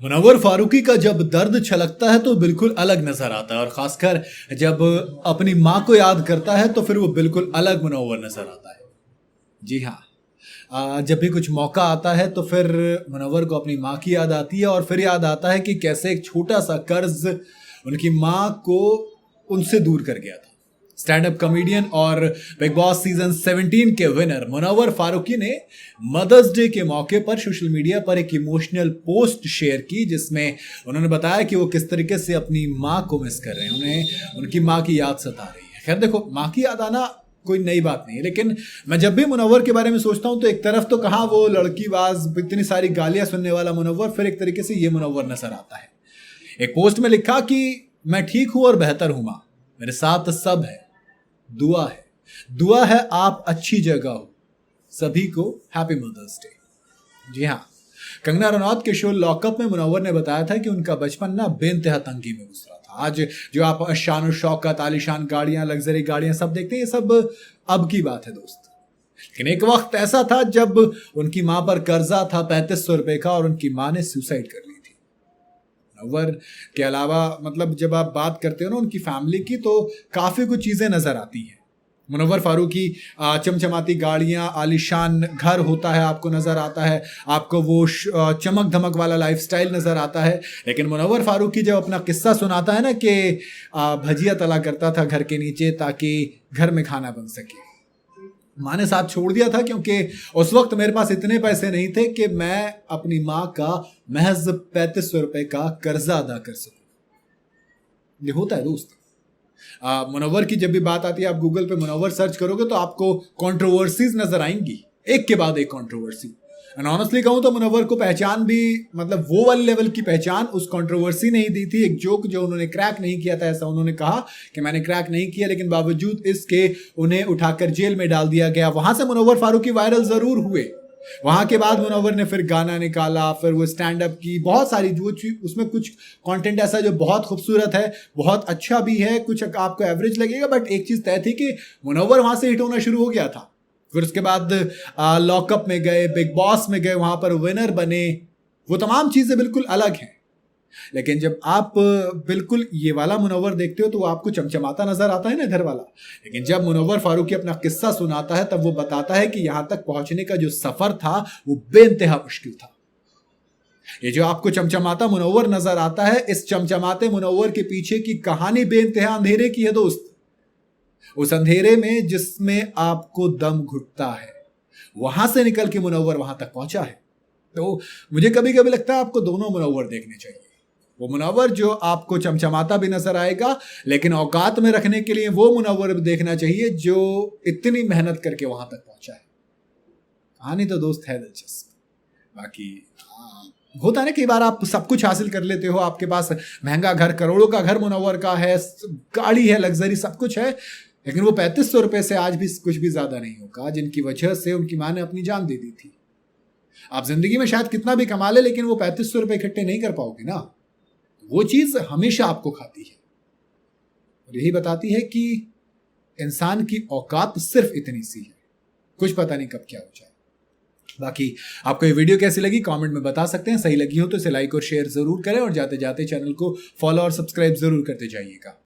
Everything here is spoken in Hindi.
मुनव्वर फारूकी का जब दर्द छलकता है तो बिल्कुल अलग नजर आता है, और खासकर जब अपनी माँ को याद करता है तो फिर वो बिल्कुल अलग मुनव्वर नजर आता है। जी हाँ। जब भी कुछ मौका आता है तो फिर मुनव्वर को अपनी माँ की याद आती है, और फिर याद आता है कि कैसे एक छोटा सा कर्ज उनकी माँ को उनसे दूर कर गया था। स्टैंड अप कॉमेडियन और बिग बॉस सीजन 17 के विनर मुनव्वर फारूकी ने मदर्स डे के मौके पर सोशल मीडिया पर एक इमोशनल पोस्ट शेयर की, जिसमें उन्होंने बताया कि वो किस तरीके से अपनी माँ को मिस कर रहे हैं, उन्हें उनकी माँ की याद सता रही है। खैर देखो, माँ की याद आना कोई नई बात नहीं है, लेकिन मैं जब भी मुनव्वर के बारे में सोचता हूं तो एक तरफ तो कहा वो लड़कीबाज, इतनी सारी गालियां सुनने वाला मुनव्वर, फिर एक तरीके से ये मुनव्वर नजर आता है। एक पोस्ट में लिखा कि मैं ठीक हूं और बेहतर हूं मां, मेरे साथ सब है, दुआ है आप अच्छी जगह हो, सभी को हैप्पी मदर्स डे। जी हाँ। कंगना रनौत के शो लॉकअप में मुनव्वर ने बताया था कि उनका बचपन ना बेइंतहा तंगी में गुजरा था। आज जो आप शान शौकत, आलीशान गाड़ियां, लग्जरी गाड़ियां सब देखते हैं, ये सब अब की बात है दोस्त। लेकिन एक वक्त ऐसा था जब उनकी मां पर कर्जा था 3500 रुपए का, और उनकी मां ने सुसाइड कर ली थी। मुनव्वर के अलावा मतलब जब आप बात करते हो ना उनकी फैमिली की, तो काफी कुछ चीजें नजर आती हैं। मुनव्वर फारूकी चमचमाती गाड़ियां, आलीशान घर होता है आपको नजर आता है, आपको वो चमक धमक वाला लाइफस्टाइल नजर आता है। लेकिन मुनव्वर फारूकी जब अपना किस्सा सुनाता है ना कि भजिया तला करता था घर के नीचे ताकि घर में खाना बन सके, माँ ने साथ छोड़ दिया था क्योंकि उस वक्त मेरे पास इतने पैसे नहीं थे कि मैं अपनी माँ का महज 3500 रुपए का कर्जा अदा कर सकूं। ये होता है दोस्त। मुनव्वर की जब भी बात आती है, आप गूगल पे मुनव्वर सर्च करोगे तो आपको कंट्रोवर्सीज नजर आएंगी, एक के बाद एक कंट्रोवर्सी। एंड ऑनेस्टली कहूं तो मुनव्वर को पहचान भी, मतलब वो वाले लेवल की पहचान उस कंट्रोवर्सी ने ही दी थी। एक जोक जो उन्होंने क्रैक नहीं किया था, ऐसा उन्होंने कहा कि मैंने क्रैक नहीं किया, लेकिन बावजूद इसके उन्हें उठाकर जेल में डाल दिया गया। वहां से मुनव्वर फारूकी वायरल जरूर हुए। वहां के बाद मुनव्वर ने फिर गाना निकाला, फिर वो स्टैंड अप की, बहुत सारी जो उसमें कुछ कंटेंट ऐसा जो बहुत खूबसूरत है, बहुत अच्छा भी है, कुछ आपको एवरेज लगेगा, बट एक चीज तय थी कि मुनव्वर वहां से हिट होना शुरू हो गया था। फिर उसके बाद लॉकअप में गए, बिग बॉस में गए, वहां पर विनर बने। वो तमाम चीजें बिल्कुल अलग हैं। लेकिन जब आप बिल्कुल ये वाला मुनव्वर देखते हो तो वो आपको चमचमाता नजर आता है ना, इधर वाला। लेकिन जब मुनव्वर फारूकी अपना किस्सा सुनाता है तब वो बताता है कि यहां तक पहुंचने का जो सफर था वो बेइंतहा मुश्किल था। ये जो आपको चमचमाता मुनव्वर नजर आता है, इस चमचमाते मुनव्वर के पीछे की कहानी बेइंतहा अंधेरे की है दोस्त। उस अंधेरे में जिसमें आपको दम घुटता है, वहां से निकल के मुनव्वर वहां तक पहुंचा है। तो मुझे कभी कभी लगता है आपको दोनों मुनव्वर देखने चाहिए। वो मुनव्वर जो आपको चमचमाता भी नजर आएगा, लेकिन औकात में रखने के लिए वो मुनव्वर भी देखना चाहिए जो इतनी मेहनत करके वहां तक पहुंचा है। कहानी तो दोस्त है दिलचस्प। बाकी होता है ना, कई बार आप सब कुछ हासिल कर लेते हो, आपके पास महंगा घर, करोड़ों का घर मुनव्वर का है, गाड़ी है, लग्जरी सब कुछ है, लेकिन वो 3500 रुपए से आज भी कुछ भी ज्यादा नहीं होगा, जिनकी वजह से उनकी मां ने अपनी जान दे दी थी। आप जिंदगी में शायद कितना भी कमा ले, लेकिन वो 3500 रुपए इकट्ठे नहीं कर पाओगे ना। वो चीज हमेशा आपको खाती है, और यही बताती है कि इंसान की औकात सिर्फ इतनी सी है, कुछ पता नहीं कब क्या हो जाए। बाकी आपको ये वीडियो कैसी लगी कमेंट में बता सकते हैं। सही लगी हो तो इसे लाइक और शेयर जरूर करें, और जाते जाते चैनल को फॉलो और सब्सक्राइब जरूर करते जाइएगा।